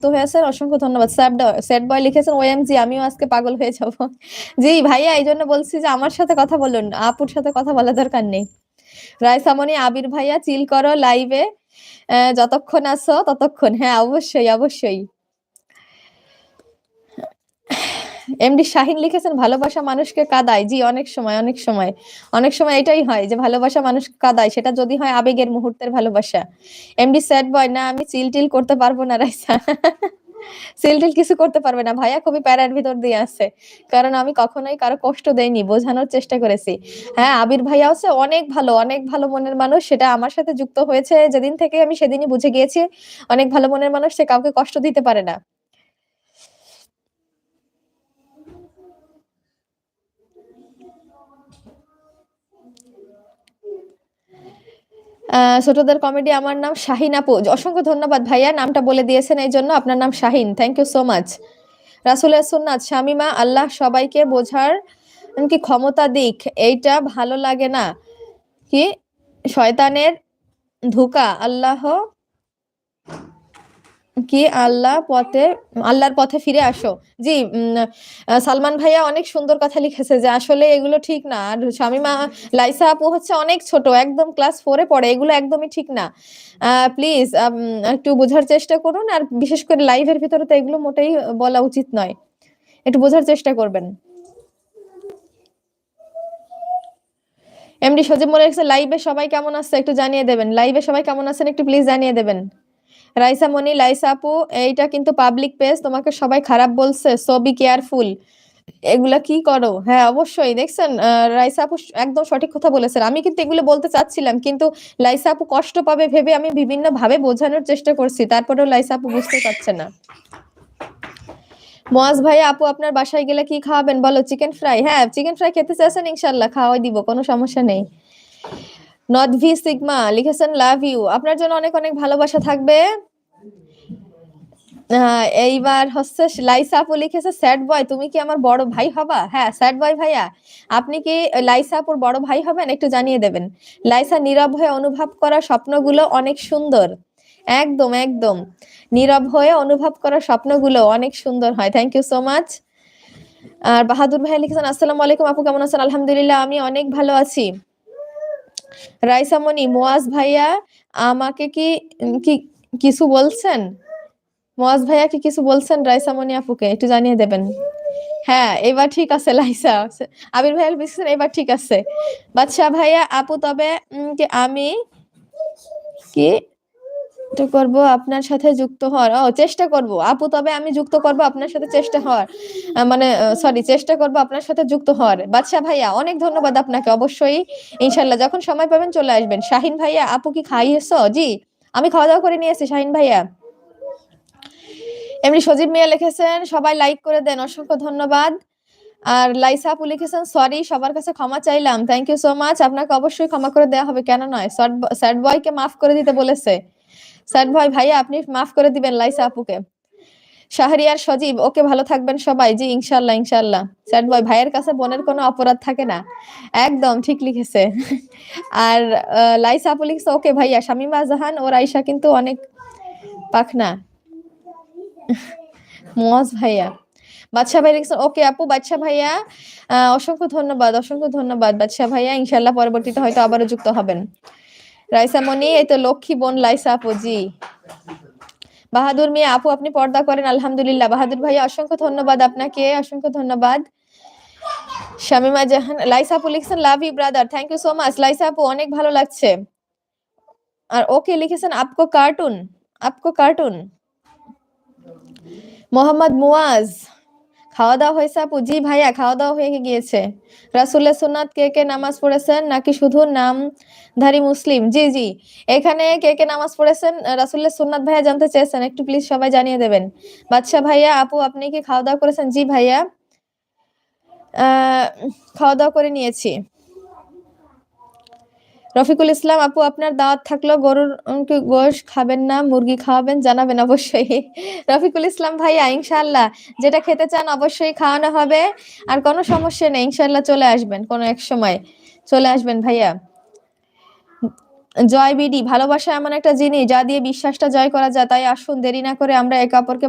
যুক্ত হয়েছেন, অসংখ্য ধন্যবাদ। স্যাড বয় লিখেছেন ওএমজি আমিও আজকে পাগল হয়ে যাব। জি ভাইয়া, এই জন্য বলছি যে আমার সাথে কথা বলুন, আপুর সাথে কথা বলার দরকার নেই। রায়সামণি, আবির ভাইয়া চিল করো লাইভে, যতক্ষণ আছো ততক্ষণ। হ্যাঁ অবশ্যই অবশ্যই। এমডি শাহিন লিখেছেন ভালোবাসা মানুষকে কাঁদায়। জি, অনেক সময় অনেক সময় অনেক সময় এটাই হয় যে ভালোবাসা মানুষ কাঁদায়, সেটা যদি হয় আবেগের মুহূর্তের ভালোবাসা। এমডি স্যাড বয়, না আমি চিল টিল করতে পারবো না রাইসা। চিল টিল কিছু করতে পারবে না ভাইয়া, খুবই প্যারার ভিতর দিয়ে আছে, কারণ আমি কখনোই কারো কষ্ট দেইনি, বোঝানোর চেষ্টা করেছি। হ্যাঁ, আবির ভাইয়া হচ্ছে অনেক ভালো মনের মানুষ, সেটা আমার সাথে যুক্ত হয়েছে যেদিন থেকে আমি সেদিনই বুঝে গিয়েছি অনেক ভালো মনের মানুষ, সে কাউকে কষ্ট দিতে পারে না। ছোটদের কমেডি, আমার নাম শাহিন আপু। অসংখ্য ধন্যবাদ ভাইয়া, নামটা বলে দিয়েছেন এই জন্য। আপনার নাম Shahin, thank you so much. রাসূলের সুন্নাত শামিমা, আল্লাহ সবাইকে বোঝার কি ক্ষমতা দিক, এইটা ভালো লাগে না কি শয়তানের ধোঁকা, আল্লাহ কি আল্লাহর পথে ফিরে আসো। জি, সালমান ভাইয়া অনেক সুন্দর কথা লিখেছে যে আসলে এগুলো ঠিক না। আর শামিমা লাইসা আপু হচ্ছে অনেক ছোট, একদম ক্লাস 4-এ পড়ে, এগুলো একদমই ঠিক না। প্লিজ একটু বোঝার চেষ্টা করুন, আর বিশেষ করে লাইভের ভিতরে তো এগুলো মোটেই বলা উচিত নয়, একটু বোঝার চেষ্টা করবেন। এমডি সজীব মনে রেখেছে লাইভে সবাই কেমন আছে একটু জানিয়ে দেবেন, লাইভে সবাই কেমন আছেন একটু প্লিজ জানিয়ে দেবেন। রাইসা মনি, লাইসা আপু এইটা কিন্তু পাবলিক পেজ, তোমাকে সবাই খারাপ বলছে, সো বি কেয়ারফুল। এগুলা কি করো? হ্যাঁ অবশ্যই, দেখছেন রাইসা আপু একদম সঠিক কথা বলেছেন। আমি কিন্তু এগুলো বলতে চাচ্ছিলাম, কিন্তু লাইসা আপু কষ্ট পাবে ভেবে আমি বিভিন্ন ভাবে বোঝানোর চেষ্টা করছি, তারপরেও লাইসা আপু বুঝতে পারছে না। মোয়াজ ভাইয়া, আপু আপনার বাসায় গেলে কি খাওয়াবেন বলো? Chicken fry? হ্যাঁ, চিকেন ফ্রাই খেতে চাচ্ছেন, ইনশাল্লাহ খাওয়াই দিব, কোনো সমস্যা নেই। নট ভি সিগমা লিখেছেন লাভ ইউ, আপনার জন্য অনেক অনেক ভালোবাসা থাকবে। এইবার হচ্ছে লাইসা আপু লিখেছে স্যাড বয় তুমি কি আমার বড় ভাই হবা? হ্যাঁ স্যাড বয় ভাইয়া, আপনি কি লাইসা আপুর বড় ভাই হবেন একটু জানিয়ে দেবেন। লাইসা, নীরব হয়ে অনুভব করা স্বপ্নগুলো অনেক সুন্দর। একদম একদম, নীরব হয়ে অনুভব করা স্বপ্নগুলো অনেক সুন্দর হয়। Thank you so much. আর বাহাদুর ভাইয়া লিখেছেন আসসালামু আলাইকুম আপু, কেমন আছেন? আলহামদুলিল্লাহ, আমি অনেক ভালো আছি। রাইসামণি, মোয়াজ ভাইয়া আমাকে কি কি কিছু বলছেন? মোয়াজ ভাইয়া কি কিছু বলছেন রাইসামণি আপুকে একটু জানিয়ে দেবেন। হ্যাঁ এবার ঠিক আছে লাইসা। আবির ভাইয়া লিখেছেন এবার ঠিক আছে। বাদশা ভাইয়া, আপু তবে কি আমি কি তো করব আপনার সাথে যুক্ত হওয়ার, ও চেষ্টা করব আপু, তবে আমি যুক্ত করব আপনার সাথে চেষ্টা হওয়ার, মানে সরি চেষ্টা করব আপনার সাথে যুক্ত হওয়ার। বাদশা ভাইয়া অনেক ধন্যবাদ আপনাকে, অবশ্যই ইনশাল্লাহ যখন সময় পাবেন চলে আসবেন। শাহিন ভাইয়া, আপু কি খাইয়েছো? জি, আমি খাওয়া দাওয়া করে নিয়েছি শাহিন ভাইয়া। এমনি সজীব মিয়া লিখেছেন সবাই লাইক করে দেন, অসংখ্য ধন্যবাদ। আর লাইসা আপু লিখেছেন সরি, সবার কাছে ক্ষমা চাইলাম। থ্যাংক ইউ সো মাচ, আপনাকে অবশ্যই ক্ষমা করে দেওয়া হবে, কেন নয়। স্যাড বয়কে মাফ করে দিতে বলেছে। স্যাড বয় ভাইয়া আপনি মাফ করে দিবেন লাইসা আপুকে। শাহরিয়ার সজীব, ওকে ভালো থাকবেন সবাই। জি ইনশাল্লাহ ইনশাল্লাহ। স্যাড বয় ভাইয়ের কাছে বোনের কোনো অপরাধ থাকে না, একদম ঠিক লিখেছে। আর লাইসা আপু লিখেছে ওকে ভাইয়া, শামিমা জাহান ও রাইসা কিন্তু অনেক পাখনা। মোয়াজ ভাইয়া, বাদশা ভাই লিখছেন ওকে আপু। বাদশা ভাইয়া অসংখ্য ধন্যবাদ, অসংখ্য ধন্যবাদ বাদশা ভাইয়া, ইনশাল্লাহ পরবর্তীতে হয়তো আবারও যুক্ত হবেন। রাইসা মনি, এই তো লক্ষ্মী বোন লাইসা আপু। জি, বাহাদুর মিয়া, আপু আপনি পর্দা করেন? আলহামদুলিল্লাহ। বাহাদুর ভাইয়া অসংখ্য ধন্যবাদ আপনাকে, অসংখ্য ধন্যবাদ। শামিমা জাহান, লাইসা আপু লিখছেন love you brother, thank you so much Laisa আপু, অনেক ভালো লাগছে। আর ওকে লিখেছেন আপকো কার্টুন, আপকো কার্টুন। মোহাম্মদ মুয়াজ, খাওয়া দাওয়া হয়েছে আপু? জি ভাইয়া, খাওয়া দাওয়া হয়ে গিয়েছে। রাসূলের সুন্নাত কে কে নামাজ পড়েছেন নাকি শুধু নামধারী মুসলিম? জি জি, এখানে কে কে নামাজ পড়েছেন রাসূলের সুন্নাত ভাইয়া জানতে চেয়েছেন, একটু প্লিজ সবাই জানিয়ে দেবেন। বাদশা ভাইয়া, আপু আপনি কি খাওয়া দাওয়া করেছেন? জি ভাইয়া, খাওয়া দাওয়া করে নিয়েছি। রফিকুল ইসলাম, আপু আপনার দাওয়াত থাকলো, গরুর গোশ খাবেন না মুরগি খাওয়াবেন, জানাবেন অবশ্যই। রফিকুল ইসলাম ভাইয়া ইনশাআল্লাহ যেটা খেতে চান অবশ্যই খাওয়ানো হবে, আর কোনো সমস্যা নেই, ইনশাআল্লাহ চলে আসবেন, কোনো এক সময় চলে আসবেন ভাইয়া। জয় বিডি, ভালোবাসা এমন একটা জিনিস যা দিয়ে বিশ্বাসটা জয় করা যায়। তাই আসুন দেরি না করে আমরা একে অপরকে